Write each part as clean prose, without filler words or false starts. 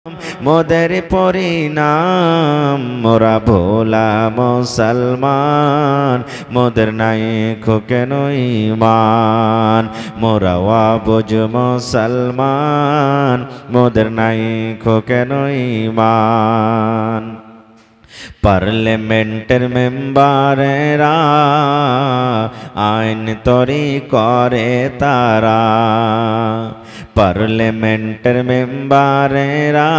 মোদের পরিণাম মোরা ভোলা মুসলমান, মোদের নাই কেন ঈমান। মোরা অবুঝ মুসলমান, মোদের নাই কেন ঈমান। পার্লামেন্টের মেম্বারেরা আইন তৈরি করে তারা, পার্লামেন্টের মেম্বারেরা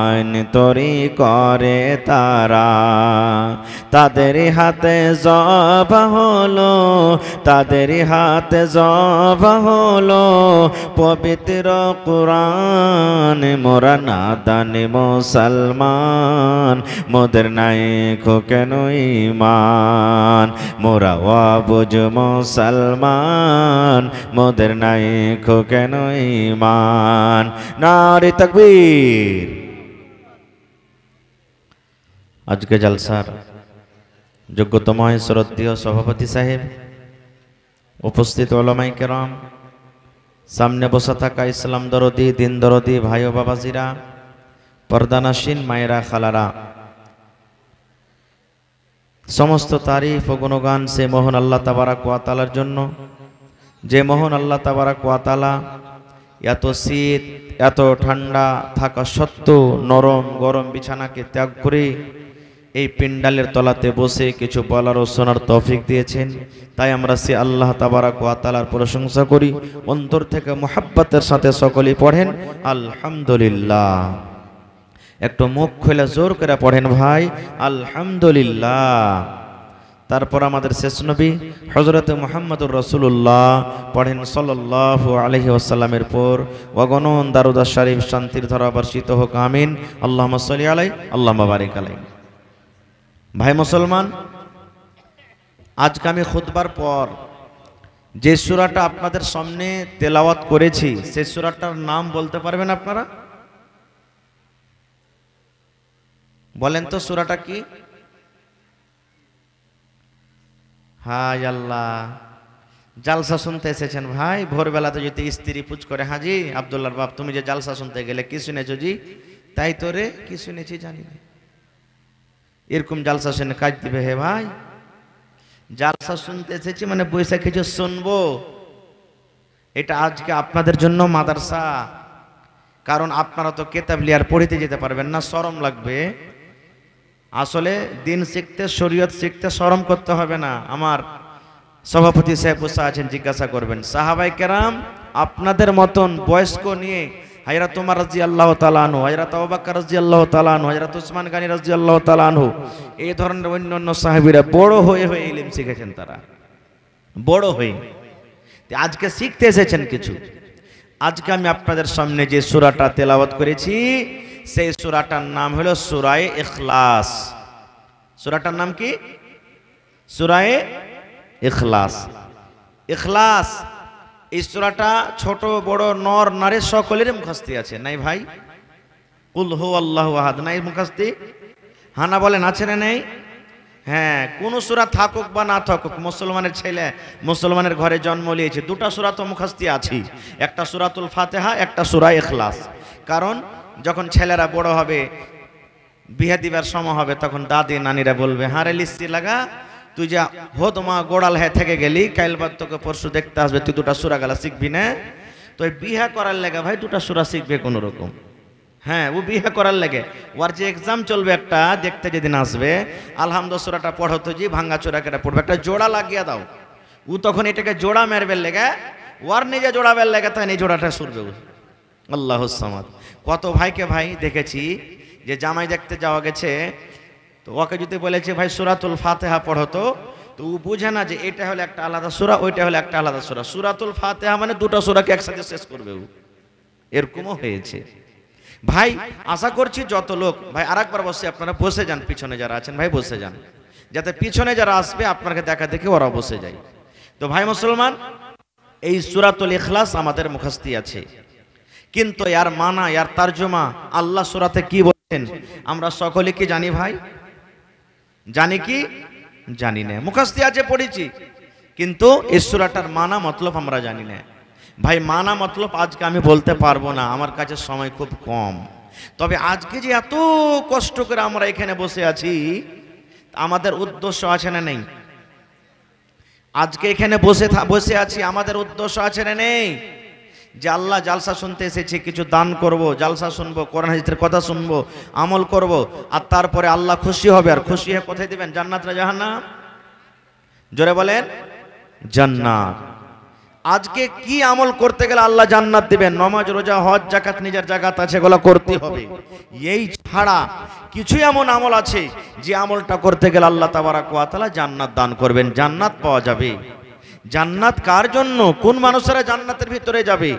আইন তৈরি করে তারা। তাদের হাতে জবা হলো, তাদের হাতে জবা হলো পবিত্র কুরআন। মোরা নাদান মুসলমান, মোদের নাই কেন ঈমান। মোরা অবুঝ মুসলমান, মোদের নাই কেন ঈমান। নারে তাকবীর। আজকে জলসার যোগ্যতম শ্রদ্ধেয় সভাপতি সাহেব, উপস্থিত উলামায়ে কেরাম, সামনে বসে থাকা ইসলাম দরদি দিন দরদি ভাই ও বাবাজিরা, পর্দানাসীন মায়েরা খালারা, সমস্ত তারিফ ও গুণগান সে মহান আল্লাহ তাবারাক ওয়া তাআলার জন্য, যে মহান আল্লাহ তাবারাক ওয়া তাআলা এত শীত এত ঠান্ডা থাকা সত্ত্বেও নরম গরম বিছানাকে ত্যাগ করে এই পিন্ডালের তলাতে বসে কিছু বলার ও শোনার তৌফিক দিয়েছেন। তাই আমরা সে আল্লাহ তাবারাক ওয়া তাআলার প্রশংসা করি, অন্তর থেকে মুহাব্বতের সাথে সকলেই পড়েন আলহামদুলিল্লাহ। একটু মুখ খুলে জোর করে পড়েন ভাই আলহামদুলিল্লাহ। তারপর আমাদের শেষ নবী হযরত মুহাম্মদুর রাসূলুল্লাহ পড়েন সাল্লাল্লাহু আলাইহি ওয়াসাল্লামের পর অগণন দারুদ শরীফ শান্তির ধারা বর্ষিত হোক, আমিন। আল্লাহুম্মা সাল্লি আলাইহি আল্লাহুম্মা বারিক আলাইহি। ভাই মুসলমান, আজকে আমি খুতবার পর যে সূরাটা আপনাদের সামনে তেলাওয়াত করেছি সেই সূরাটার নাম বলতে পারবেন আপনারা? বলেন তো সূরাটা কি? হায় আল্লাহ, জালসা শুনতে এসেছেন ভাই, ভোরবেলাতে যদি স্ত্রী পুজ করে, হাজি আব্দুল্লাহর বাপ তুমি যে জালসা শুনতে গেলে কি শুনেছো জি? তাই তো রে, কি শুনেছি জানি না। এরকম জালসা শুনে কাজ দিবে হে ভাই? জালসা শুনতে এসেছি মানে বৈশা কিছু শুনবো। এটা আজকে আপনাদের জন্য মাদ্রাসা, কারণ আপনারা তো কেতাব লিয়ার পড়িতে যেতে পারবেন না, শরম লাগবে। আসলে দিন শিখতে শরীয়ত শিখতে শরম করতে হবে না। আমার সভাপতি সাহেব বসে আছেন, জিজ্ঞাসা করবেন সাহাবায়ে কেরাম আপনাদের মতন বয়স্ক নিয়ে হযরত ওমর রাদিয়াল্লাহু তাআলা আনহু, হযরত আবু বকর রাদিয়াল্লাহু তাআলা আনহু, হযরত উসমান গনি রাদিয়াল্লাহু তাআলা আনহু, এই ধরনের অন্যান্য সাহাবীরা বড় হয়ে হয়ে ইলম শিখেছেন। তারা বড় হয়ে আজকে শিখতে এসেছেন কিছু। আজকে আমি আপনাদের সামনে যে সূরাটা তেলাওয়াত করেছি সেই সূরাটার নাম হলো সূরায়ে ইখলাস। সূরাটার নাম কি? সূরায়ে ইখলাস। ইখলাস এই সূরাটা ছোট বড় নর নারী সকলের মুখস্থি আছে, নাই ভাই? কুল হুয়াল্লাহু আহাদ নাই মুখস্থি? হানা বলেন আছে না নেই? হ্যাঁ, কোন সূরা থাকুক বা না থাকুক, মুসলমানের ছেলে মুসলমানের ঘরে জন্ম নিয়েছে, দুটো সূরা তো মুখস্থি আছে, একটা সূরাতুল ফাতিহা, একটা সূরা ইখলাস। কারণ যখন ছেলেরা বড় হবে, বিয়ে দিবার সময় হবে, তখন দাদি নানিরা বলবে হারে লিস্তি লাগা, তুই যা হোদমা গোড়াল হয়ে থেকে গেলি, কাল বাদ তোকে পরশু দেখতে আসবে, তুই দুটা সূরা গালা শিখবি না? তো এই বিয়ে করার লেগে ভাই দুটা সূরা শিখবে কোন রকম। হ্যাঁ, ও বিয়ে করার লেগে ওর যে এক্সাম চলবে একটা, দেখতে যেদিন আসবে, আলহামদুলিল্লাহ সূরাটা পড়ো তো জি, ভাঙ্গা চোরা কেটে পড়বে, একটা জোড়া লাগিয়ে দাও। ও তখন এটাকে জোড়া মেরবে লেগে, ওর নিজে জোড়াবের লেগে, তাই এই জোড়াটা সুরবে। আল্লাহুস সামাদ। কত ভাইকে ভাই দেখেছি যে জামাই দেখতে যাওয়া গেছে, তো ওকে যদি বলেছে ভাই সূরাতুল ফাতিহা পড়ো, তো ও বুঝে না যে এটা হলো একটা আলাদা সূরা, ওইটা হলো একটা আলাদা সূরা। সূরাতুল ফাতিহা মানে দুটো সূরাকে একসাথে শেষ করবে ও, এরকমও হয়েছে। ভাই আশা করছি যত লোক ভাই আরেকবার বসে, আপনারা বসে যান, পিছনে যারা আছেন ভাই বসে যান, যাতে পিছনে যারা আসবে আপনাকে দেখা দেখে ওরা বসে যায়। তো ভাই মুসলমান, এই সূরাতুল ইখলাস আমাদের মুখস্থি আছে, কিন্তু এর মানা, এর তরজমা আল্লাহ সূরাতে কি বলেন আমরা সকলে কি জানি ভাই? জানি কি? জানি না। মুখস্থি আছে, পড়েছি, কিন্তু এই সূরাটার মানা মতলব আমরা জানি না। ভাই মানা মতলব আজকে আমি বলতে পারবো না, আমার কাছে সময় খুব কম। তবে আজকে যে এত কষ্ট করে আমরা এখানে বসে আছি, আমাদের উদ্দেশ্য আছে না নেই? আজকে এখানে বসে আছি, আমাদের উদ্দেশ্য আছে না নেই? যে আল্লাহ জালসা শুনতে এসেছে, কিছু দান করব, জালসা শুনবো, কোরআন হাদিসের কথা শুনবো, আমল করব, আর তারপরে আল্লাহ খুশি হবে। আর খুশি হয়ে কোথায় দিবেন? জান্নাত না জাহান্নাম? জোরে বলেন জান্নাত। আজকে কি আমল করতে গেলে আল্লাহ জান্নাত দিবেন? নামাজ, রোজা, হজ, যাকাত, নিজের জাকাত আছে, এগুলো করতে হবে। এই ছাড়া কিছু এমন আমল আছে যে আমলটা করতে গেলে আল্লাহ তাবারাক ওয়া তাআলা জান্নাত দান করবেন, জান্নাত পাওয়া যাবে। জান্নাত কার জন্য? কোন মানুষেরা জান্নাতের ভিতরে যাবে?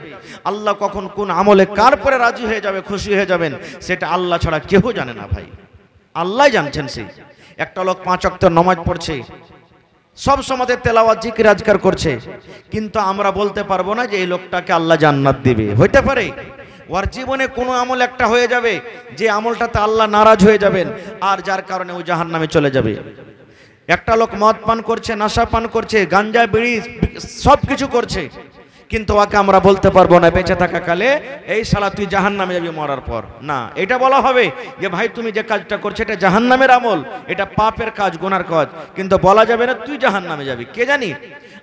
আল্লাহ কখন কোন আমলে কার পরে রাজি হয়ে যাবে, খুশি হয়ে যাবেন, সেটা আল্লাহ ছাড়া কেউ জানে না ভাই, আল্লাহ জানছেন। সেই একটা লোক 5 ওয়াক্ত নামাজ পড়ছে, সব সময় তেলাওয়াত জিকির আজকার করছে, কিন্তু আমরা বলতে পারবো না যে এই লোকটাকে আল্লাহ জান্নাত দিবে। হইতে পারে ওর জীবনে কোনো আমল একটা হয়ে যাবে যে আমলটাতে আল্লাহ নারাজ হয়ে যাবেন, আর যার কারণে ও জাহান্নামে চলে যাবে। একটা লোক মদ পান করছে, নেশা পান করছে, গাঞ্জা বিড়ি সব কিছু করছে, কিন্তু ওকে আমরা বলতে পারবো না বেঁচে থাকা কালে এই শালা তুই জাহান্নামে যাবি মরার পর। না, এটা বলা হবে যে ভাই তুমি যে কাজটা করছো এটা জাহান্নামের আমল, এটা পাপের কাজ, গুনার কাজ, কিন্তু বলা যাবে না তুই জাহান্নামে যাবি। কে জানি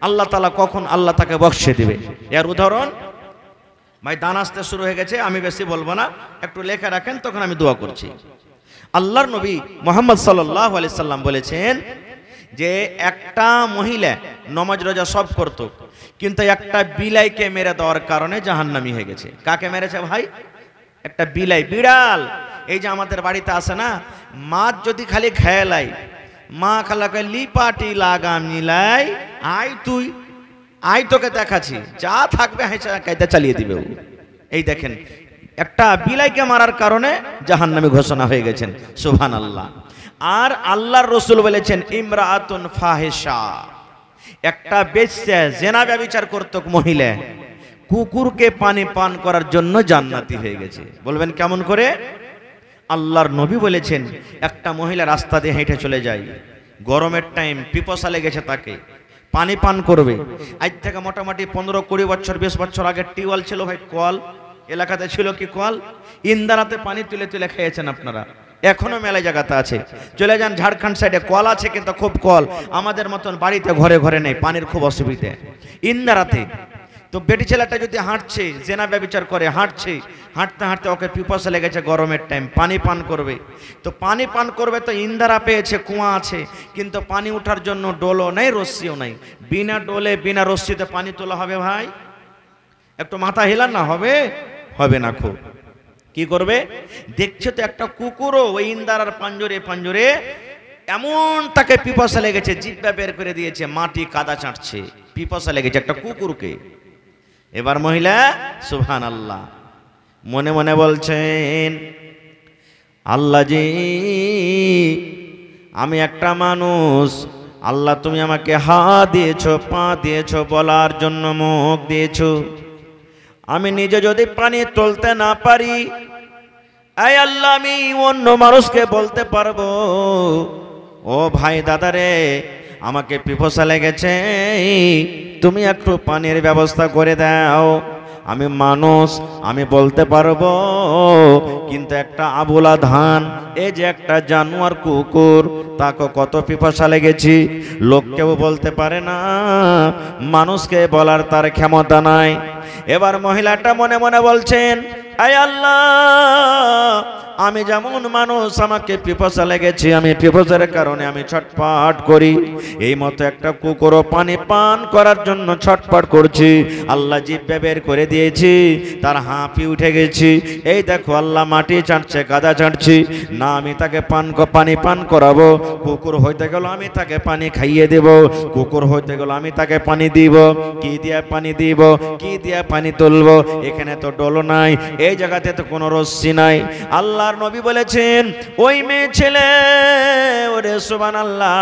আল্লাহ তাআলা কখন আল্লাহ তাকে বখশে দিবে। এর উদাহরণ, ভাই দান আসতে শুরু হয়ে গেছে, আমি বেশি বলবো না, একটু লেখা রাখেন, তখন আমি দোয়া করছি। আল্লাহর নবী মুহাম্মদ সাল্লাল্লাহু আলাইহি সাল্লাম বলেছেন যে একটা মহিলা নামাজ রোজা সব করত, কিন্তু একটা বিলাইকে মেরে দেওয়ার কারণে জাহান্নামী হয়ে গেছে। কাকে মেরেছে ভাই? একটা বিলাই, বিড়াল। এই যে আমাদের বাড়িতে আসে না, মাছ যদি খালি খেয়ালাই, মা খালাকে লিপাটি লাগা মিলাই, আই তুই আই তোকে দেখাচ্ছি, যা থাকবে কায়দা চালিয়ে দিবে। এই দেখেন, একটা বিলাইকে মারার কারণে জাহান্নামী ঘোষণা হয়ে গেছেন। সুবহানাল্লাহ। আর আল্লাহর রাসূল বলেছেন ইমরাআতুন ফাহিশা, একটা বেশ্যা জেনা ব্যভিচার করত মহিলা, কুকুরকে পানি পান করার জন্য জান্নাতি হয়ে গেছে। বলবেন কেমন করে? আল্লাহর নবী বলেছেন একটা মহিলা রাস্তা দিয়ে হেঁটে চলে যায়, গরমের টাইম, পিপাসা লেগেছে, তাকে পানি পান করবে। আজ থেকে মোটামুটি 15-20 বছর 20 বছর আগে টিউবওয়েল ছিল ভাই, কল এলাকাতে ছিল কি কল, ইন্দারাতে পানি তুলে তুলে খেয়েছেন আপনারা, এখনো মেলা জায়গাতে আছে। চলে যান ঝাড়খণ্ড সাইডে কল আছে, কিন্তু খুব কল, আমাদের মতন বাড়িতে ঘরে ঘরে নেই, পানির খুব অসুবিধে ইন্দারাতে। তো বেটি ছেলেটা যদি হাঁটছে, জেনা ব্যভিচার করে, হাঁটছে, হাঁটতে হাঁটতে ওকে পিপাসা লেগেছে, গরমের টাইম, পানি পান করবে। তো পানি পান করবে, তো ইন্দারা পেয়েছে, কুয়া আছে, কিন্তু পানি ওঠার জন্য ডোলও নেই, রশ্মিও নাই। বিনা ডোলে বিনা রশ্মিতে পানি তোলা হবে ভাই? একটু মাথা হেলান না, হবে? হবে না। খুব কি করবে? দেখছে তো একটা কুকুরও ওই ইন্দারার পাঞ্জরে পাঞ্জরে, এমন তাকে পিপাসা লেগেছে, জিহ্বা বের করে দিয়েছে, মাটি কাদা চাটছে, পিপাসা লেগেছে একটা কুকুরকে। এবার মহিলা সুবহানাল্লাহ মনে মনে বলছেন, আল্লাহ জি, আমি একটা মানুষ, আল্লাহ তুমি আমাকে হাত দিয়েছো, পা দিয়েছো, বলার জন্য মুখ দিয়েছো, আমি নিজে যদি পানি তুলতে না পারি, এই আল্লাহ আমি অন্য মানুষকে বলতে পারবো, ও ভাই দাদারে আমাকে পিপাসা লেগেছে, তুমি একটু পানির ব্যবস্থা করে দাও। আমি মানুষ, আমি বলতে পারবো, কিন্তু একটা আবুলা ধান, এই যে একটা জানোয়ার কুকুর, তাকে কত পিপাসা লেগেছি, লোককেও বলতে পারে না, মানুষকে বলার তার ক্ষমতা নাই। এবার মহিলাটা মনে মনে বলছেন, আয় আল্লাহ, আমি যেমন মানুষ, আমাকে পিপাসা লেগেছে, আমি পিপাসার কারণে আমি ছটফট করি, এই মতো একটা কুকুরও পানি পান করার জন্য ছটফট করছি, আল্লাহ জিহ্বা বের করে দিয়েছি, তার হাঁপি উঠে গেছি, এই দেখো আল্লাহ মাটি চাটছে, কাদা চাটছি, না আমি তাকে পানি পান করাবো, কুকুর হইতে গেল আমি তাকে পানি খাইয়ে দেব, কুকুর হইতে গেল আমি তাকে পানি দিব, কি দিয়ে পানি দিব, কি দিয়ে পানি তুলবো, এখানে তো ডলো নাই, এই জায়গাতে তো কোনো রশ্মি নাই। আল্লাহর নবী বলেছেন, ওই মেয়ে ছেলে, ওরে সুবহানাল্লাহ,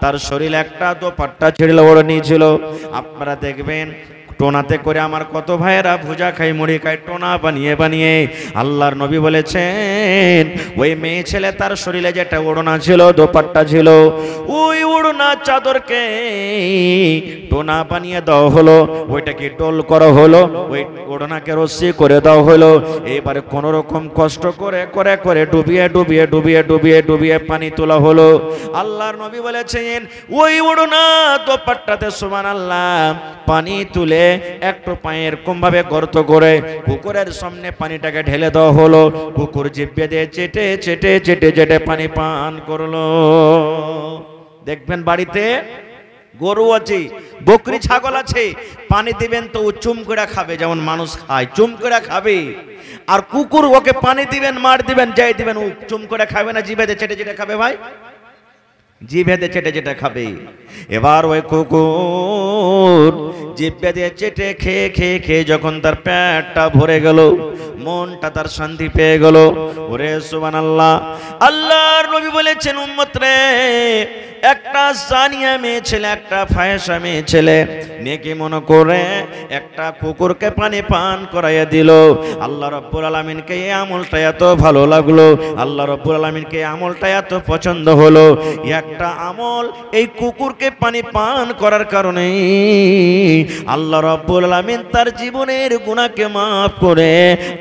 তার শরীরে একটা দোপাট্টা ছিল, ওড়নি ছিল, আপনারা দেখবেন টোনাতে করে আমার কত ভাইয়েরা ভুজা খাই, মুড়ি খাই, টোনা বানিয়ে বানিয়ে। আল্লাহর নবী বলেছেন ওই মেয়ে ছেলে তার শরীরে যেটা ওড়না ছিল, দোপাট্টা ছিল, ওই ওড়না চাদরকে টোনা বানিয়ে দেওয়া হলো, ওইটাকে টোল করা হলো, ওই ওড়নাকে রশ্মি করে দেওয়া হলো। এবারে কোন রকম কষ্ট করে করে করে ডুবিয়ে ডুবিয়ে ডুবিয়ে ডুবিয়ে ডুবিয়ে পানি তোলা হলো। আল্লাহর নবী বলেছেন ওই ওড়না দোপাট্টাতে সুবহানাল্লাহ পানি তুলে একটু পায়ের কম ভাবে গর্ত করে কুকুরের সামনে পানিটাকে ঢেলে দেওয়া হলো। কুকুর জিভে দিয়ে চেটে চেটে চেটে চেটে পানি পান করলো। দেখবেন বাড়িতে গরু আছে, বকরি ছাগল আছে, পানি দিবেন তো ও চুম করে খাবে, যেমন মানুষ খায় চুম করে খাবে। আর কুকুর ওকে পানি দিবেন, মার দিবেন, যাই দিবেন, ও চুম করে খাবে না, জিভে দিয়ে চেটে চেটে খাবে ভাই, জিভে দিয়ে চেটে চেটে খাবে। এবার ওই কুকুর জিভে দিয়ে চেটে খেয়ে খেয়ে খেয়ে যখন তার পেটটা ভরে গেল, মনটা তার শান্তি পেয়ে গেল, ওরে সুবহানাল্লাহ। আল্লাহর নবী বলেছেন উম্মত রে, একটা জানিয়া মেয়ে ছেলে, একটা ফায়েসা মেয়ে ছেলে নেকি মনে করে একটা কুকুরকে পানি পান করাইয়া দিল। আল্লাহ রাব্বুল আলামিনকে এই আমলটা এত ভালো লাগলো, আল্লাহ রাব্বুল আলামিনকে এই আমলটা এত পছন্দ হলো। একটা আমল, এই কুকুরকে পানি পান করার কারণে আল্লাহ রাব্বুল আলামিন তার জীবনের গুনাহকে মাফ করে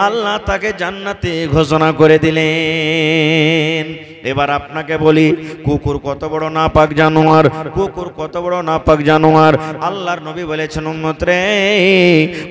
আল্লাহ তাকে জান্নাতে ঘোষণা করে দিলেন। এবার আপনাকে বলি, কুকুর কত বড় নাপাক জানোয়ার, কুকুর কত বড় নাপাক জানোয়ার। আল্লাহর নবী বলেছেন উম্মত রে,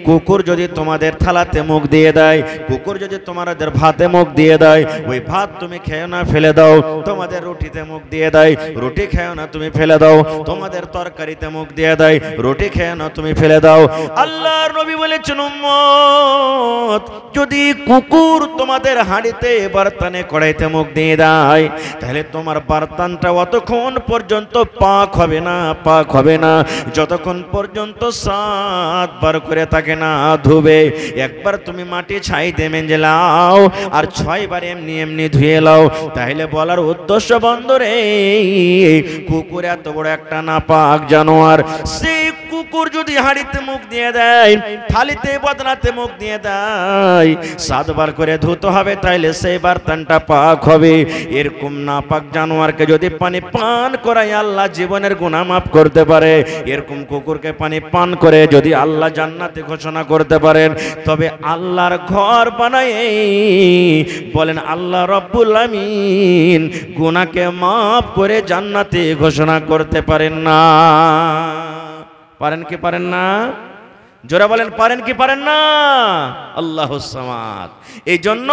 কুকুর যদি তোমাদের থালাতে মুখ দিয়ে দেয়, কুকুর যদি তোমাদের ভাতে মুখ দিয়ে দেয়, ওই ভাত তুমি খেও না, ফেলে দাও। তোমাদের রুটিতে মুখ দিয়ে দেয়, রুটি খেও না, তুমি ফেলে দাও। তোমাদের তরকারিতে মুখ দিয়ে দেয়, রুটি খেও না, তুমি ফেলে দাও। আল্লাহর নবী বলেছেন উম্মত, যদি কুকুর তোমাদের হাঁড়িতে বারতানে কড়াইতে মুখ দিয়ে দেয়, তাহলে তোমার বারতানটা অতক্ষণ পর্যন্ত পাক হবে না, পাক হবে না, যতক্ষণ পর্যন্ত 7 বার করে তাকে না ধুবে। একবার তুমি মাটি ছাই দিয়ে মেজে লাও, আর 6 বার এমনি এমনি ধুয়ে লাও। তাহলে বলার উদ্দেশ্য বন্ধরে, কুকুর এত বড় একটা নাপাক জানোয়ার, সেই কুকুর যদি হাঁড়িতে মুখ দিয়ে দেয়, থালিতে বদনাতে মুখ দিয়ে দেয়, 7 বার করে ধুতে হবে, তাইলে সেই বারতানটা পাক হবে। এরকম নাপাক জানোয়ারকে যদি পানি পান করাই আল্লাহ জীবনের গুনাহ মাফ করতে পারে, এরকম কুকুরকে পানি পান করে যদি আল্লাহ জান্নাতে ঘোষণা করতে পারেন, তবে আল্লাহর ঘর বানায় বলেন আল্লাহ রাব্বুল আলামিন গুনাহকে মাফ করে জান্নাতে ঘোষণা করতে পারেন না? পারেন কি পারেন না? জোরে বলেন, পারেন কি পারেন না? আল্লাহুস সামাদ। এই জন্য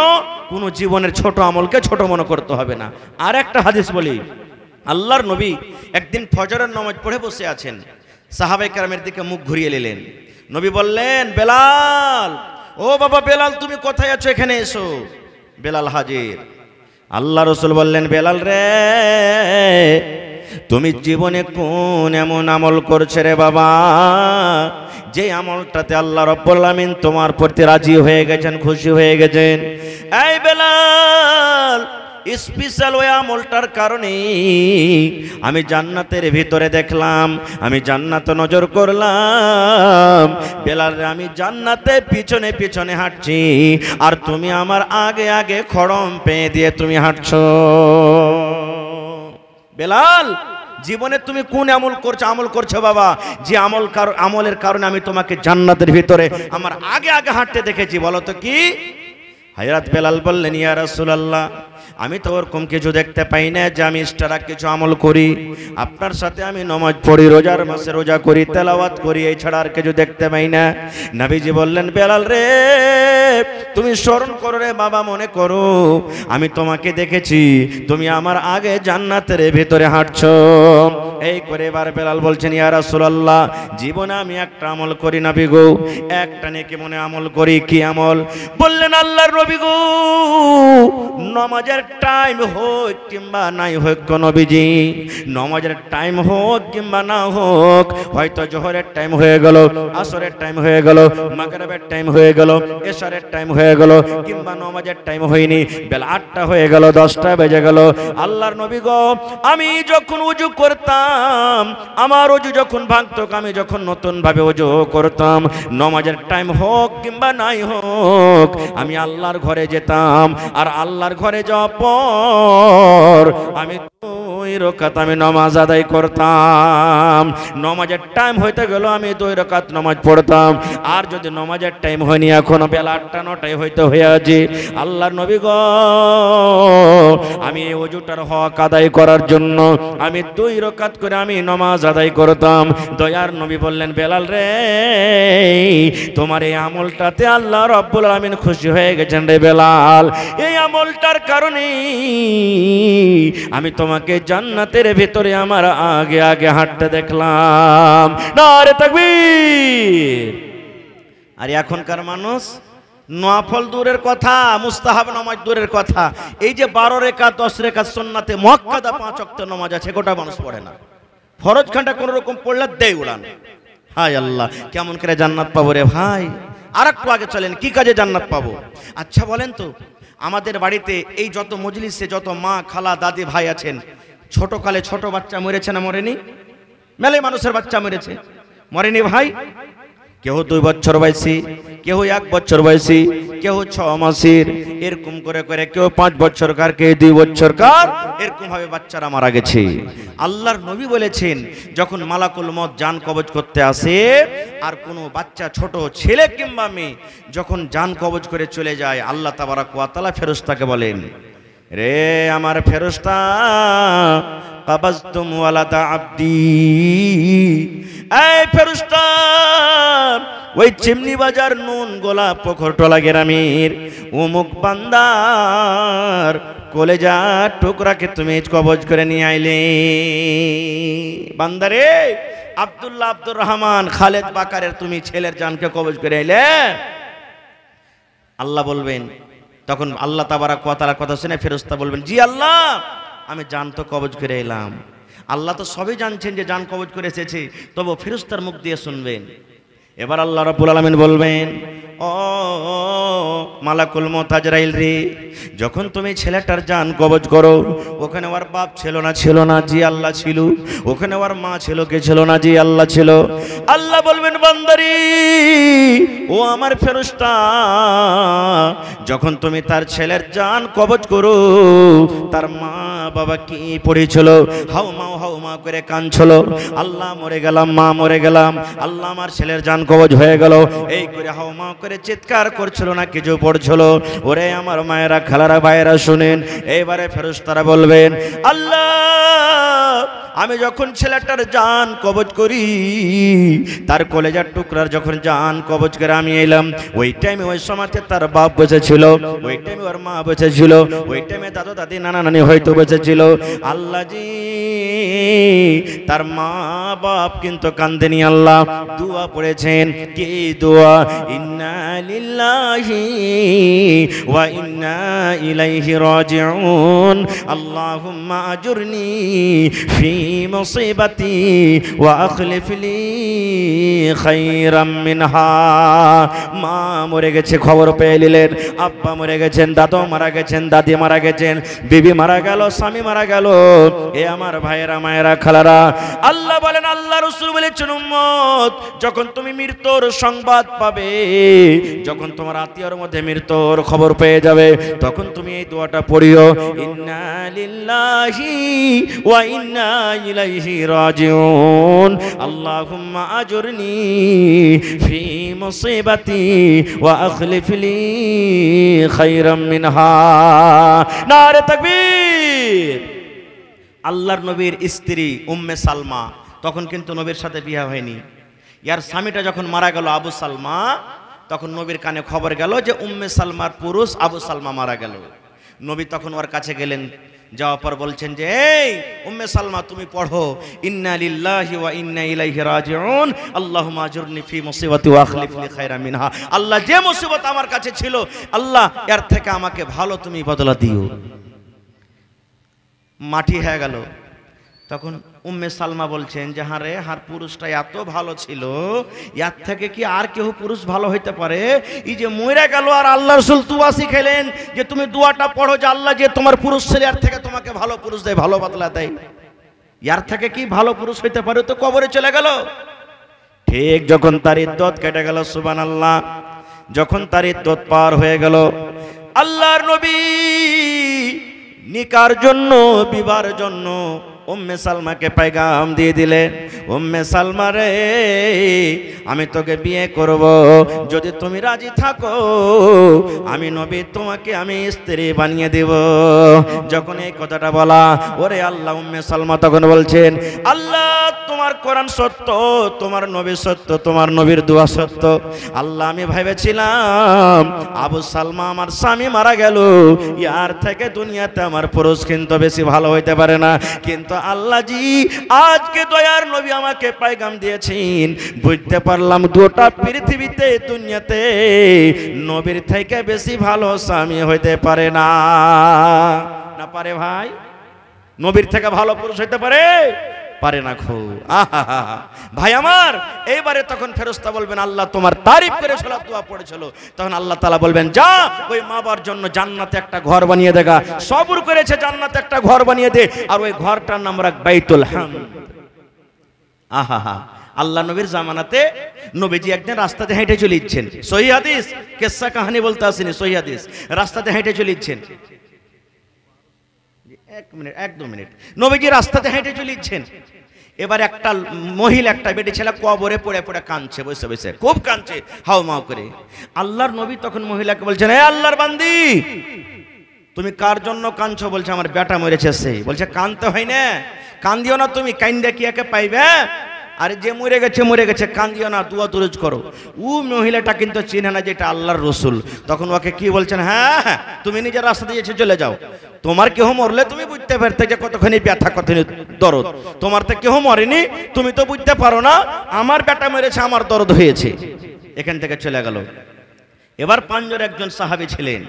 কোন জীবনের ছোট আমলকে ছোট মনে করতে হবে না। আর একটা হাদিস বলি, আল্লাহর নবী একদিন ফজরের নামাজ পড়ে বসে আছেন, সাহাবায়ে কেরামের দিকে মুখ ঘুরিয়ে নিলেন। নবী বললেন, বেলাল, ও বাবা বেলাল, তুমি কোথায় আছো? এখানে এসো। বেলাল হাজির। আল্লাহ রাসূল বললেন, বেলাল রে, তুমি জীবনে কোন এমন আমল করছে রে বাবা, যে আমলটাতে আল্লাহ রাব্বুল আলামিন তোমার প্রতি রাজি হয়ে গেছেন, খুশি হয়ে গেছেন? এই বেলাল, স্পেশাল ওই আমলটার কারণে আমি জান্নাতের ভিতরে দেখলাম, আমি জান্নাতে নজর করলাম। বেলাল, আমি জান্নাতে পিছনে পিছনে হাঁটছি, আর তুমি আমার আগে আগে খড়ম পেয়ে দিয়ে তুমি হাঁটছো। বেলাল, জীবনে তুমি কোন আমল করছো বাবা, যে আমলের কারণে আমি তোমাকে জান্নাতের ভিতরে আমার আগে আগে হাঁটতে দেখেছি? বলো তো কি? হযরত বেলাল বললেন, ইয়া রাসূলুল্লাহ, আমি তো ওরকম কিছু দেখতে পাই না যে আমি এক্সট্রা কিছু আমল করি। আপনার সাথে আমি নামাজ পড়ি, রোজার মাসে রোজা করি, তেলাওয়াত করি, এই ছাড়া আর কিছু দেখতে পাই না। নবীজি বললেন, বেলাল রে, তুমি স্মরণ করো রে বাবা, মনে করো আমি তোমাকে দেখেছি, তুমি আমার আগে জান্নাতের ভিতরে হাঁটছো। এই করে এবার বেলাল বলছেন, ইয়া রাসূলুল্লাহ, জীবনে আমি একটা আমল করি নবী গো, একটা নেকি মনে আমল করি। কি আমল? বললেন, আল্লাহর নবী গো, নামাজের টাইম হোক কিংবা নাই হোক গো নবীজি, নামাজের টাইম হোক কিংবা না হোক, হয়তো জোহরের টাইম হয়ে গেল, আসরের টাইম হয়ে গেল, মাগরিবের টাইম হয়ে গেল, এশারের টাইম হয়ে গেল, কিংবা নামাজের টাইম হয়নি, বেলা 8টা হয়ে গেল, 10টা বেজে গেল, আল্লাহর নবী গো, আমি যখন ওযু করতাম করতাম, আমার অজু যখন ভাঙতো, আমি যখন নতুন ভাবে অজু করতাম, নামাজের টাইম হোক কিংবা নাই হোক, আমি আল্লাহর ঘরে যেতাম। আর আল্লাহর ঘরে যাওয়ার পর আমি 2 রাকাত আমি নামাজ আদায় করতাম। নামাজের টাইম হইতে গেল আমি 2 রাকাত নামাজ পড়তাম। আর যদি নামাজের টাইম হয়নি, এখনো বেলা 8টা 9টায় হইতে হয়ে আছে, আল্লাহর নবী গো, আমি এই ওযুটার হক আদায় করার জন্য আমি 2 রাকাত করে আমি নামাজ আদায় করতাম। দয়ার নবী বললেন, বেলাল রে, তোমার এই আমলটাতে আল্লাহ রাব্বুল আলামিন খুশি হয়ে গেছেন রে বেলাল। এই আমলটার কারণে আমি তোমাকে জান্নাতের ভিতরে আমার আগে আগে হাঁটতে দেখলাম। নারে তাকবীর। আর এখনকার মানুষ নফল দূরের কথা, মুস্তাহাব নামাজ দূরের কথা, এই যে 12 রাকাত 10 রাকাত সুন্নাতে মুআক্কাদা 5 ওয়াক্ত নামাজ আছে, গোটা মানুষ পড়ে না। ফরজ খানটা কোন রকম পড়লে দেয় উড়ান। হায় আল্লাহ, কেমন করে জান্নাত পাবো রে ভাই? আর একটু আগে চলেন, কি কাজে জান্নাত পাবো? আচ্ছা বলেন তো, আমাদের বাড়িতে এই যত মজলিসে যত মা, খালা, দাদি, ভাই আছেন, ছোটকালে ছোট বাচ্চা মরেছে না মরেনি? মেলে মানুষের বাচ্চা মরেছে, মরেনি ভাই? কেউ 2 বছর বয়সী, কেউ 1 বছর বয়সী, কেউ 6 মাসের, এরকম করে করে কেউ 5 বছরকার, কেউ 2 বছরকার, এরকম ভাবে বাচ্চারা মারা গেছে। আল্লাহর নবী বলেছেন, যখন মালাকুল মউত জান কবজ করতে আসে, আর কোনো বাচ্চা, ছোট ছেলে কিংবা মেয়ে যখন জান কবজ করে চলে যায়, আল্লাহ তাবারাক ওয়া তাআলা ফেরেশতাকে বলেন, রে আমার ফেরেশতা, কাবাজতুম ওয়ালাদা আব্দি। এই ফেরেশতা, ওই চিমনি বাজার নুন গোলা পোখরটলা গ্রামের অমুক বান্দার কলেজা টুকরাকে তুমি কবজ করে নিয়ে আইলে। বান্দারে, আব্দুল্লাহ, আব্দুর রহমান, খালেদ, বাকারের তুমি ছেলের জানকে কবজ করে আইলে। আল্লাহ বলবেন, তখন আল্লাহ তাবারাক ওয়া তাআলার কথা শুনে ফেরেশতা বলবেন, জি আল্লাহ, আমি জান তো কবজ করে এলাম। আল্লাহ তো সবই জানছেন যে জান কবজ করে এসেছে, তবে ফেরেশতার মুখ দিয়ে শুনবেন। এবার আল্লাহ রাব্বুল আলামিন বলবেন, ও মালাকুল মউত আজরাইল রে, যখন তুমি ছেলেটার জান কবজ করো, ওখানে ওর বাপ ছিল না? ছিল না। জি আল্লাহ ছিল। ওখানে ওর মা ছিল? কে ছিল না? জি আল্লাহ ছিল। আল্লাহ বলবেন, বান্দারি, ও আমার ফেরেশতা, যখন তুমি তার ছেলের জান কবজ করো, তার মা বাবা কি পড়েছিল? হাউমা করে কাঁদছিল, আল্লাহ মরে গেলাম, মা মরে গেলাম, আল্লাহ আমার ছেলের জান কবজ হয়ে গেল, এই করে হাউমা করে চিৎকার করছিল না কিছু পড়ছিল? ওরে আমার মায়েরা, খালারা, ভাইয়েরা শুনেন, এইবারে ফেরেশতারা বলবেন, আল্লাহ, আমি যখন ছেলেটার জান কবজ করি, তার কলেজার টুকরার যখন জান কবজ করে আমি এলাম, ওই টাইমে ওই সময়তে তার বাপ বেঁচেছিল, ওই টাইমে ওর মা বেঁচেছিল, ওই টাইমে দাদু দাদি নানা নানি হয়তো বেঁচেছিল। আল্লাহ জি, তার মা বাপ কিন্তু কান্দেনি। আল্লাহ দোয়া পড়েছেন, কি দোয়া? ইন্না লিল্লাহি ওয়া ইন্না ইলাইহি রাজিউন, আল্লাহুম্মা আজুরনি ফি মুসিবাতি ওয়া আখলিফ লি খায়রাম মিনহা। মা মরে গেছে, খবর পেয়ে নিলেন, আব্বা মরে গেছেন, দাদু মারা গেছেন, দাদি মারা গেছেন, বিবি মারা গেল, স্বামী মারা গেল। এ আমার ভাইয়েরা, মায়েরা, খালারা, আল্লাহ বলেন, আল্লাহ রাসূল বলেছেন, উম্মত, যখন তুমি মৃত্যুর সংবাদ পাবে, যখন তোমার আত্মীয়র মধ্যে মৃত্যুর খবর পেয়ে যাবে, তখন তুমি এই দোয়াটা পড়িও, ইন্না লিল্লাহি ওয়া ইন্না ইলাইহি রাজিউন, আল্লাহুম্মা আজুরনি ফি মুসিবাতি ওয়া আখলিফ লি খায়রাম মিনহা। নারে তাকবীর। আল্লাহর নবীর স্ত্রী উম্মে সালমা, তখন কিন্তু নবীর সাথে বিয়ে হয়নি, ইয়ার স্বামীটা যখন মারা গেল আবু সালমা, তখন নবীর কানে খবর গেল যে উম্মে সালমার পুরুষ আবু সালমা মারা গেল। নবী তখন ওর কাছে গেলেন, যাওয়ার পর বলছেন যে, এই উম্মে সালমা, তুমি পড়ো, ইন্না লিল্লাহি ওয়া ইন্না ইলাইহি রাজিউন, আল্লাহুম্মা আজুরনি ফি মুসিবাতি ওয়া আখলিফ লি খায়রাম মিনহা। আল্লাহ, যে মুসিবত আমার কাছে ছিল, আল্লাহ এর থেকে আমাকে ভালো তুমি বদলা দিও। মাটি হয়ে গেল। তখন উম্মে সালমা বলছেন যে, হ্যাঁ রে, হার পুরুষটা এত ভালো ছিল, এর থেকে কি আর কেউ পুরুষ ভালো হইতে পারে? এই যে মরে গেল, আর আল্লাহ রাসূল দুয়া শিখাইলেন যে তুমি দোয়াটা পড়ো যে আল্লাহ যে তোমার পুরুষ ছেলে এর থেকে তোমাকে ভালো পুরুষ দেয়, ভালো বদলা দেয়। ইয়ার থেকে কি ভালো পুরুষ হইতে পারে? তো কবরে চলে গেল। ঠিক যখন তার ইদ্দত কেটে গেল, সুবহানাল্লাহ, যখন তার ইদ্দত পার হয়ে গেল, আল্লাহর নবী নিকার জন্য, বিবাহের জন্য উম্মে সালমাকে পেগাম দিয়ে দিলেন, উম্মে সালমা রে, আমি তোকে বিয়ে করব, যদি তুমি রাজি থাকো আমি নবী তোমাকে আমি স্ত্রী বানিয়ে দেব। যখন এই কথাটা বলা, ওরে আল্লাহ, উম্মে সালমা তখন বলছেন, আল্লাহ তোমার কোরআন সত্য, তোমার নবী সত্য, তোমার নবীর দোয়া সত্য। আল্লাহ আমি ভেবেছিলাম আবু সালমা আমার স্বামী মারা গেল, ইয়ার থেকে দুনিয়াতে আমার পুরুষ কিন্তু বেশি ভালো হইতে পারে না, কিন্তু আল্লাহ জি আজকে দয়ার নবী আমাকে পেগাম দিয়েছেন, বুঝতে পারলাম গোটা পৃথিবীতে দুনিয়াতে নবীর থেকে বেশি ভালো স্বামী হইতে পারে না। না পারে ভাই? নবীর থেকে ভালো পুরুষ হইতে পারে? পারে না। খুব আহা ভাই আমার, এইবারে তখন ফেরেশতা বলবেন, আল্লাহ তোমার তারিফ করে সালাত দোয়া পড়েছিল, তখন আল্লাহ তাআলা বলবেন, যা ওই মা বাবার জন্য জান্নাতে একটা ঘর বানিয়ে দেগা, সবর করেছে জান্নাতে একটা ঘর বানিয়ে দে, আর ওই ঘরটার নাম রাখ বাইতুল হামদ। আহা আল্লাহ নবীর জামানাতে নবীজি একদিন রাস্তাতে হেঁটে চলে ইচ্ছেন, সহি হাদিস, কিসসা কাহিনী বলতে আসেনি, সহি হাদিস, রাস্তাতে হেঁটে চলে ইচ্ছেন, এক দু মিনিট, নবীজি রাস্তাতে হেঁটে চলে ইচ্ছেন, এবার একটা মহিলা, একটা বেটি ছেলে কবরে পড়ে পড়ে কাঁদছে, বসে বসে খুব কাঁদছে হাও মাও করে। আল্লাহর নবী তখন মহিলাকে বলছেন, হে আল্লাহর বান্দি, তুমি কার জন্য কাঁদছো? বলছে আমার বেটা মরেছে। সেই বলছে, কাঁদতে হয় না, কান্দিও না তুমি, কান্দে কি একে পাইবে? আরে যে মরে গেছে মরে গেছে, কান্দিও না, দুয়া দুরুজ করো। ও মহিলাটা কিন্তু চিনে না যে এটা আল্লাহর রসুল। তখন ওকে কি বলছেন, হ্যাঁ তুমি নিজের রাস্তা দিয়ে চলে যাও, তোমার কেহ মরলে তুমি বুঝতে পারতে যে কতখানি ব্যথা, কতখানি দরদ। তোমার তো কেহ মরেনি, তুমি তো বুঝতে পারো না, আমার বেটা মেরেছে, আমার দরদ হয়েছে। এখান থেকে চলে গেল। এবার পাঁচজন একজন সাহাবী ছিলেন,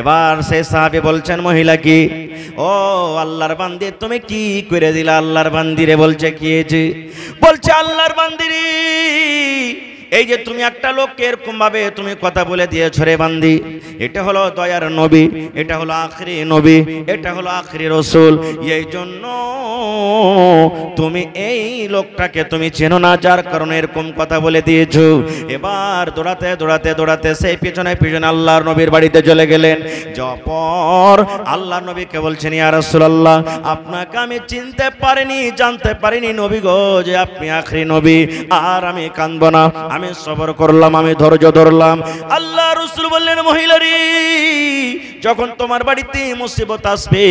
এবার সেই সাহাবী বলছেন মহিলা কি, ও আল্লাহর বান্দি তুমি কি করে দিলা? আল্লাহর বান্দিরে বলছে, কি হয়েছে? বলছে, আল্লাহর বান্দিরে, এই যে তুমি একটা লোককে এরকম ভাবে তুমি কথা বলে দিয়েছ রে বান্দি, এটা হলো দয়ার নবী, এটা হলো আখরি নবী, এটা হলো আখরি রসুল, এই জন্য তুমি এই লোকটাকে তুমি চেনো না, যার কারণে এরকম কথা বলে দিয়েছো। এবার দৌড়াতে দৌড়াতে দৌড়াতে সেই পিছনে পিছনে আল্লাহর নবীর বাড়িতে চলে গেলেন। যাওয়ার পর আল্লাহর নবীকে বলছেন, ইয়া রাসূলুল্লাহ, আপনাকে আমি চিনতে পারিনি, জানতে পারিনি নবী গো, যে আপনি আখরি নবী, আর আমি কাঁদব না, আমি সবর করলাম, আমি ধৈর্য ধরলাম। আল্লাহ রাসূল বললেন, মহিলারি, যখন তোমার বাড়িতে মুসিবত আসবে,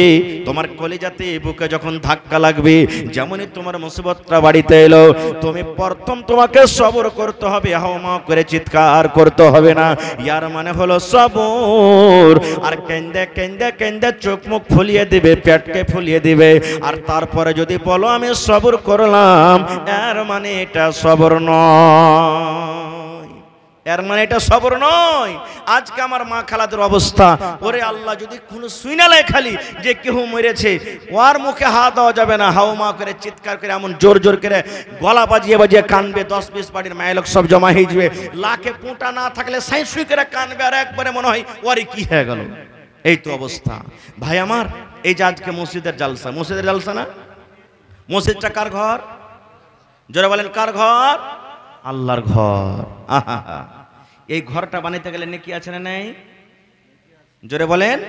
তোমার কলিজাতে বুকে যখন ধাক্কা লাগবে, যেমনই তোমার মুসিবতটা বাড়িতে এলো, তুমি প্রথম তোমাকে সবর করতে হবে, হাওমাও করে চিৎকার করতে হবে না। ইয়ার মানে হলো সবর। আর কেন্দে কেন্দে কেন্দে চোখ মুখ ফুলিয়ে দিবে, পেটকে ফুলিয়ে দিবে, আর তারপরে যদি বলো আমি সবর করলাম, এর মানে এটা সবর নয়, এর মানে এটা সবর নয়। আজকে আমার মা খালাদের অবস্থা, ওরে আল্লাহ, যদি কোনো সুইনালায় খালি যে কেউ মরেছে, ওর মুখে হাত দেওয়া যাবে না, হাও মা করে চিৎকার করে এমন জোর জোর করে গলা বাজিয়ে বাজিয়ে কানবে, 10-20 বাড়ির মায়ের লোক সব জমা হয়ে যাবে, লাখে কোটা না থাকলে সাঁই করে কানবে, আর একবারে মনে হয় ওরে কি হয়ে গেল। এই তো অবস্থা ভাই আমার। এই যে আজকে মসজিদের জালসা, মসজিদের জালসা না, মসজিদটা কার ঘর? জোরে বলেন, কার ঘর? আল্লাহর ঘর। আহা, এই ঘরটা বানাইতে গেলে নেকি আছে না নাই? জোরে বলেন।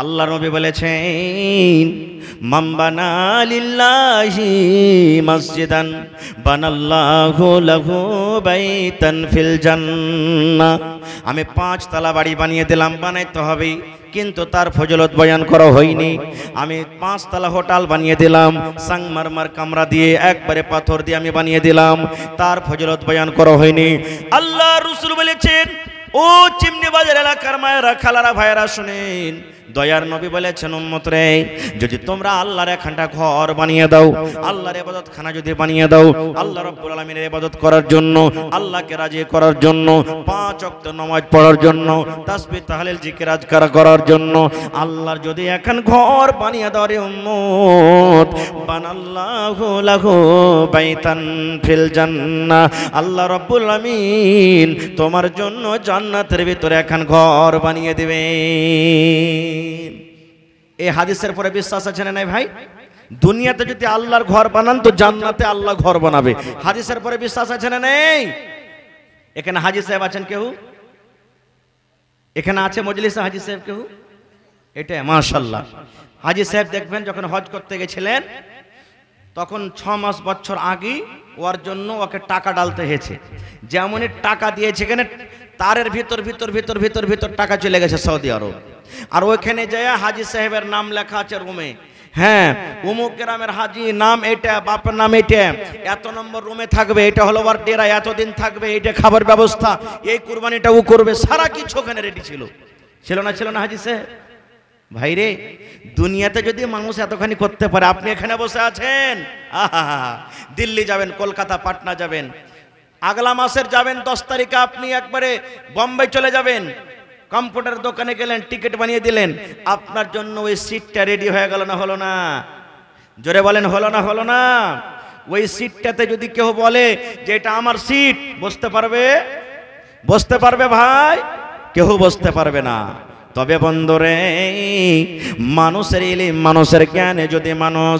আল্লাহর নবী বলেছেন, মান বানা লিল্লাহি মসজিদান বানাল্লাহু লাহু বাইতান ফিল জান্নাহ। আমি 5 তলা বাড়ি বানিয়ে দিলাম, বানাইতে হবে, কিন্তু তার ফজিলত বয়ান করা হয়নি। আমি 5 তলা হোটেল বানিয়ে দিলাম, সাংমারমার কামরা দিয়ে, একবারে পাথর দিয়ে আমি বানিয়ে দিলাম, তার ফজিলত বয়ান করা হয়নি। আল্লাহ রাসূল বলেছেন, ও চিমনি বাজার এলাকার মায়েরা, খালারা, ভাইয়েরা শুনেন, দয়ার নবী বলেছেন, উম্মত রে, যদি তোমরা আল্লাহর একখানা ঘর বানিয়ে দাও, আল্লাহর ইবাদতখানা যদি বানিয়ে দাও, আল্লাহ রাব্বুল আলামিনের ইবাদত করার জন্য, আল্লাহকে রাজি করার জন্য, 5 ওয়াক্ত নামাজ পড়ার জন্য, তাসবিহ তাহলিল জিকির আজকার করার জন্য, আল্লাহর যদি এখন ঘর বানিয়ে দাও রে উম্মত, বানাল্লাহু লাহু বাইতান ফিল জান্নাহ, আল্লাহ রাব্বুল আলামিন তোমার জন্য জান্নাতের ভিতরে এখন ঘর বানিয়ে দিবেন। এই হাদিসের পরে বিশ্বাস আছে না নাই ভাই? দুনিয়াতে যদি আল্লাহর ঘর বানান তো জান্নাতে আল্লাহ ঘর বানাবে। হাদিসের পরে বিশ্বাস আছে না নেই? এখানে হাজী সাহেব আছেন কেউ? এখানে আছে মজলিসে হাজী সাহেব কেউ? এটা মাশাআল্লাহ। হাজী সাহেব দেখবেন যখন হজ করতে গেছিলেন তখন 6 বছর আগে ওর জন্য ওকে টাকা ডালতে হয়েছে। যেমনই টাকা দিয়েছে এখানে তারের ভিতর ভিতর ভিতর ভিতর ভিতর টাকা চলে গেছে সৌদি আরব। আর ওইখানে যায় হাজী সাহেবের নাম লেখা আছে রুমে, হ্যাঁ অমুক গ্রামের হাজী, নাম এটা, বাপের নাম এটা, এত নম্বর রুমে থাকবে, এটা হলো ওর ডেরা, এতদিন থাকবে, এটা খাবার ব্যবস্থা, এই কুরবানিটা ও করবে, সারা কিছু ওখানে রেডি ছিল। ছিল না হাজী সাহেব? ভাই রে, দুনিয়াতে যদি মানুষ এতখানি করতে পারে, আপনি এখানে বসে আছেন, আহা, দিল্লি যাবেন, কলকাতা, পাটনা যাবেন, আগলা মাসের যাবেন 10 তারিখে আপনি একবারে বোম্বে চলে যাবেন, কম্পিউটার দোকানে গেলেন, টিকিট বানিয়ে দিলেন, আপনার জন্য ওই সিটটা রেডি হয়ে গেল না হলো না? জোরে বলেন হলো না? ওই সিটটাতে যদি কেউ বলে যে এটা আমার সিট, বসতে পারবে ভাই? কেউ বসতে পারবে না। তবে বন্ধুরে, মানুষের ইলম, মানুষের জ্ঞানে যদি মানুষ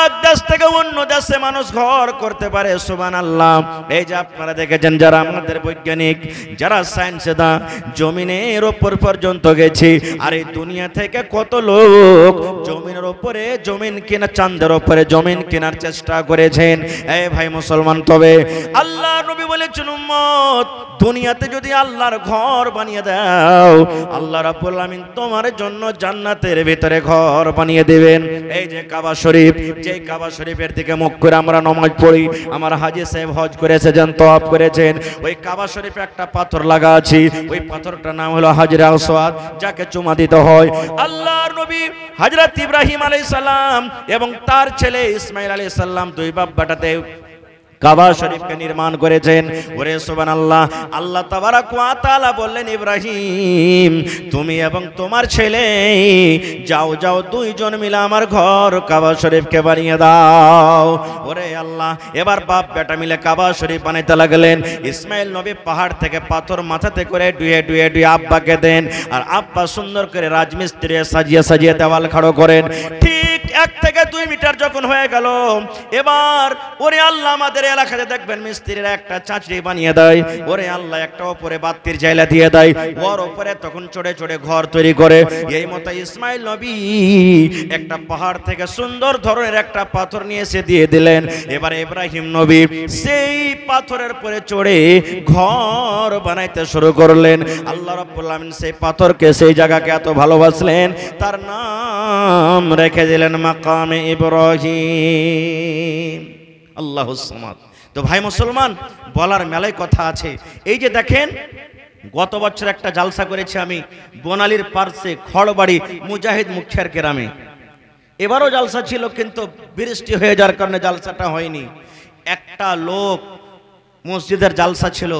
এক দেশ থেকে অন্য দেশে মানুষ ঘর করতে পারে, সুবহানাল্লাহ। এই যে আপনারা দেখেছেন যারা আমাদের বৈজ্ঞানিক, যারা সায়েন্সে দা জমিনের উপর পর্যন্ত গেছে, আর এই দুনিয়া থেকে কত লোক জমিনের উপরে জমিন কেনা, চাঁদের উপরে জমিন কেনার চেষ্টা করেছেন। এই ভাই মুসলমান, তবে আল্লাহ নবী বলেছেন উম্মত, দুনিয়াতে যদি আল্লাহর ঘর বানিয়ে দাও, আল্লাহ রাব্বুল আমিন তোমার জন্য জান্নাতের ভিতরে ঘর বানিয়ে দেবেন। এই যে কাবা শরীফ, যে কাবা শরীফের দিকে মুখ করে আমরা নামাজ পড়ি, আমার হাজী সাহেব হজ করেছে, যান তওয়াফ করেছেন, ওই কাবা শরীফে একটা পাথর লাগা আছে, ওই পাথরটার নাম হলো হাজরে আসওয়াদ, যাকে চুমা দিতে হয়। আল্লাহর নবী হযরত ইব্রাহিম আলাইহিস সালাম এবং তার ছেলে ইসমাঈল আলাইহিস সালাম দুই বাপ বেটাতে কাবা শরীফকে নির্মাণ করেছেন। ওরে সুবহানাল্লাহ, আল্লাহ তাবারক ওয়া তাআলা বললেন, ইব্রাহিম তুমি এবং তোমার ছেলে যাও দুইজন মিলে আমার ঘর কাবা শরীফকে বানিয়ে দাও। ওরে আল্লাহ, এবার বাপ বেটা মিলে কাবা শরীফ বানাইতে লাগলেন। ইসমাইল নবী পাহাড় থেকে পাথর মাথাতে করে ডুয়ে আব্বাকে দেন, আর আব্বা সুন্দর করে রাজমিস্ত্রি সাজিয়ে দেওয়াল খাড়ো করেন। ঠিক 1 থেকে 2 মিটার যখন হয়ে গেল, এবার ওরে আল্লাহ আমাদের এলাকাতে দেখবেন মিস্ত্রিরা একটা চাঁচড়ি বানিয়ে দেয়, ওরে আল্লাহ একটা উপরে বাতির জাইলা দিয়ে দেয়, ওর উপরে তখন চড়ে ঘর তৈরি করে। এই মতো ইসমাইল নবী একটা পাহাড় থেকে সুন্দর ধরনের একটা পাথর নিয়ে এসে দিয়ে দিলেন। এবার ইব্রাহিম নবী সেই পাথরের উপরে চড়ে ঘর বানাইতে শুরু করলেন। আল্লাহ রাব্বুল আমিন সেই পাথরকে, সেই জায়গাকে এত ভালোবাসলেন, তার নাম রেখে দিলেন মাকামে ইব্রাহিম। আল্লাহুস সামাদ। তো ভাই মুসলমান, বলার মেলায় কথা আছে। এই যে দেখেন, গত বছর একটা জালসা করেছি আমি বনালীর পার্শ্বে খড়বাড়ি মুজাহিদ মুখিয়ার গ্রামে। এবারও জালসা ছিল, কিন্তু বৃষ্টি হয়ে যাওয়ার কারণে জালসাটা হয়নি। একটা লোক, মসজিদের জালসা ছিল,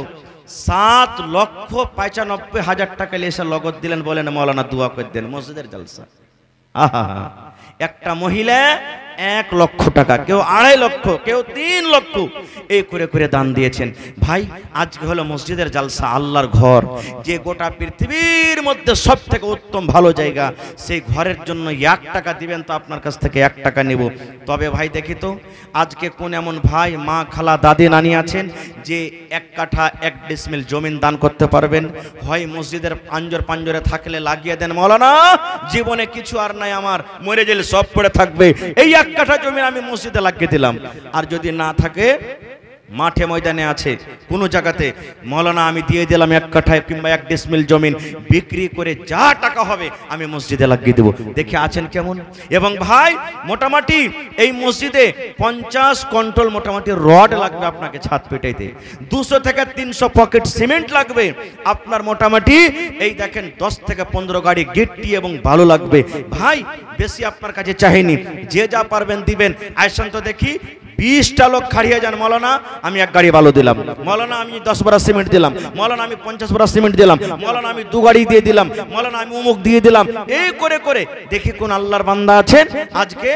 7,95,000 টাকা এসে লগত দিলেন, বলেন মাওলানা দোয়া করে দেন, মসজিদের জালসা। আহা, একটা মহিলা 1 লক্ষ টাকা, কেউ 2.5 লক্ষ, কেউ 3 লক্ষ, এই করে দান দিয়েছেন। ভাই, আজকে হলো মসজিদের জালসা, আল্লাহর ঘর, যে গোটা পৃথিবীর মধ্যে সব থেকে উত্তম ভালো জায়গা, সেই ঘরের জন্য 1 টাকা দিবেন তো আপনার কাছ থেকে 1 টাকা নেব। তবে ভাই দেখি তো, আজকে কোন এমন ভাই, মা, খালা, দাদি, নানি আছেন যে 1 কাঠা 1 ডিসমিল জমিন দান করতে পারবেন? হয় মসজিদের পাঞ্জরে থাকলে লাগিয়ে দেন, মাওলানা জীবনে কিছু আর নাই আমার, মরে গেলে সব পড়ে থাকবে, এই 1 কাঠা জমি আমি মসজিদে লাগিয়ে দিলাম। আর যদি না থাকে, মাঠে ময়দানে আছে কোন জায়গাতে, মাওলানা আমি দিয়ে দিলাম 1 কাঠা কিংবা 1 ডিসমিল জমিন, বিক্রি করে যা টাকা হবে আমি মসজিদে লাগিয়ে দেব। দেখে আছেন কেমন? এবং ভাই, মোটামুটি এই মসজিদে 50 কুইন্টাল মোটামুটি রড লাগবে আপনাকে ছাদ পেটাইতে, 200 থেকে 300 পকেট সিমেন্ট লাগবে আপনার, মোটামুটি এই দেখেন 10 থেকে 15 গাড়ি গিট্টি এবং বালু লাগবে। ভাই, বেশি আপনার কাছে চাইনি, যে যা পারবেন দিবেন। আইসান তো দেখি, 20টা লোক খাড়িয়ে যান, মাওলানা আমি 1 গাড়ি বালু দিলাম, মাওলানা আমি 10 বড়া সিমেন্ট দিলাম, মাওলানা আমি 50 বড়া সিমেন্ট দিলাম, মাওলানা আমি 2 গাড়ি দিয়ে দিলাম, মাওলানা আমি অমুক দিয়ে দিলাম। এই করে দেখি কোন আল্লাহর বান্দা আছেন আজকে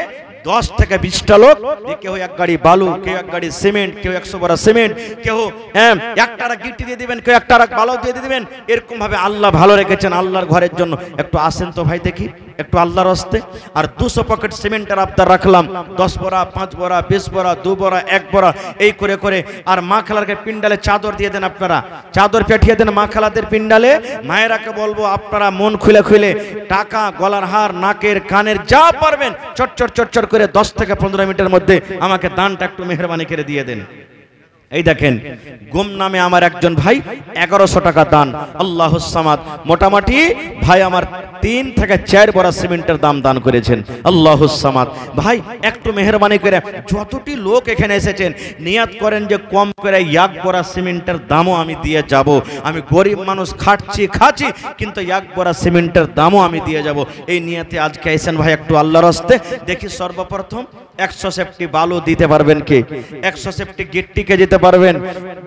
10 থেকে 20টা লোক, কেউ এক গাড়ি বালু, কেউ এক গাড়ি সিমেন্ট, কেউ 100 বড়া সিমেন্ট, কেউ এক টারা গিট্টি দিয়ে দিবেন, কেউ এক টারা বালু দিয়ে দিবেন। এরকম ভাবে আল্লাহ ভালো রেখেছেন আল্লাহর ঘরের জন্য। একটু আসেন তো ভাই দেখি একটু আল্লাহর হস্তে। আর 200 পকেট সিমেন্টের আবদার রাখলাম, 10 বড়া, 5 বড়া, 20 বড়া, 2 বড়া, 1 বড়া, এই করে করে। আর মা খালারকে পিন্ডালে চাদর দিয়ে দেন, আপনারা চাদর পেঠিয়ে দেন মা খালাদের পিন্ডালে। মায়েরাকে বলবো আপনারা মন খুলে খুলে টাকা, গলার হার, নাকের, কানের যা পারবেন চটচট চটচট করে 10 থেকে 15 মিনিটের মধ্যে আমাকে দানটা একটু মেহরবানি করে দিয়ে দেন। এই দেখেন গুম নামে আমার একজন ভাই 1100 টাকা দান, আল্লাহুস সামাদ। মোটামুটি ভাই আমার 3 থেকে 4 বড়া সিমেন্টের দান করেছেন, আল্লাহুস সামাদ। ভাই একটু মেহরবানি করে যতটি লোক এখানে এসেছেন নিয়াত করেন যে কম করে 1 বড়া সিমেন্টের দামও আমি দিয়ে যাব। আমি গরিব মানুষ, খাচ্ছি কিন্তু 1 বড়া সিমেন্টের দামও আমি দিয়ে যাব। এই নিয়াতে আজকে আইছেন ভাই একটু আল্লাহর হস্তে। দেখি সর্বপ্রথম 100 সেফটি বালু দিতে পারবেন কে? 100 সেফটি গিট্টিকে দিতে পারবেন?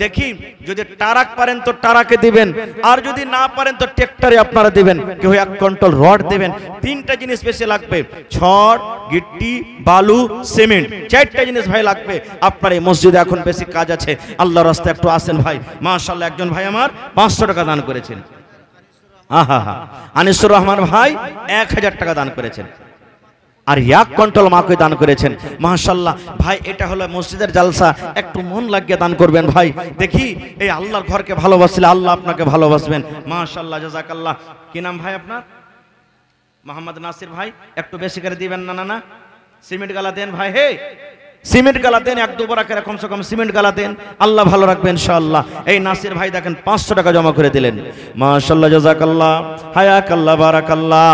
দেখি যদি টারাক পারেন তো টারাকে দিবেন, আর যদি না পারেন তো ট্রাক্টরে আপনারা দিবেন। কেউ 1 কুইন্টাল রড দিবেন। 3টা জিনিস বেশি লাগবে, ছড়, গিট্টি, বালু, সিমেন্ট, 4টা জিনিস ভাই লাগবে। আপনার এই মসজিদে এখন বেশি কাজ আছে, আল্লাহর রাস্তায় একটু আসেন ভাই। মাশাআল্লাহ একজন ভাই আমার 500 টাকা দান করেছেন। আহা হা, আনিসুর রহমান ভাই 1000 টাকা দান করেছেন। আর 1 কুইন্টাল মাকে দান করেছেন। মাশাআল্লাহ ভাই এটা হলো মসজিদের জালসা, একটু মন লাগিয়ে দান করবেন ভাই। দেখি এই আল্লাহর ঘরকে ভালোবাসলে আল্লাহ আপনাকে ভালোবাসবেন। মাশাআল্লাহ জাযাকাল্লাহ। কি নাম ভাই আপনার? মোহাম্মদ নাসির ভাই, একটু বেশি করে দিবেন। না সিমেন্ট গালা দেন ভাই, হে সিমেন্ট গালা দেন, 1-2 বড়া করে কমসে কম সিমেন্ট গালা দেন, আল্লাহ ভালো রাখবেন ইনশাআল্লাহ। এই নাসির ভাই দেখেন 500 টাকা জমা করে দিলেন। মাশাআল্লাহ জাযাকাল্লাহ, হায়াকাল্লাহ, বারাকাল্লাহ।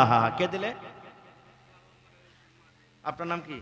আহা কে দিলে? আপনার নাম কি?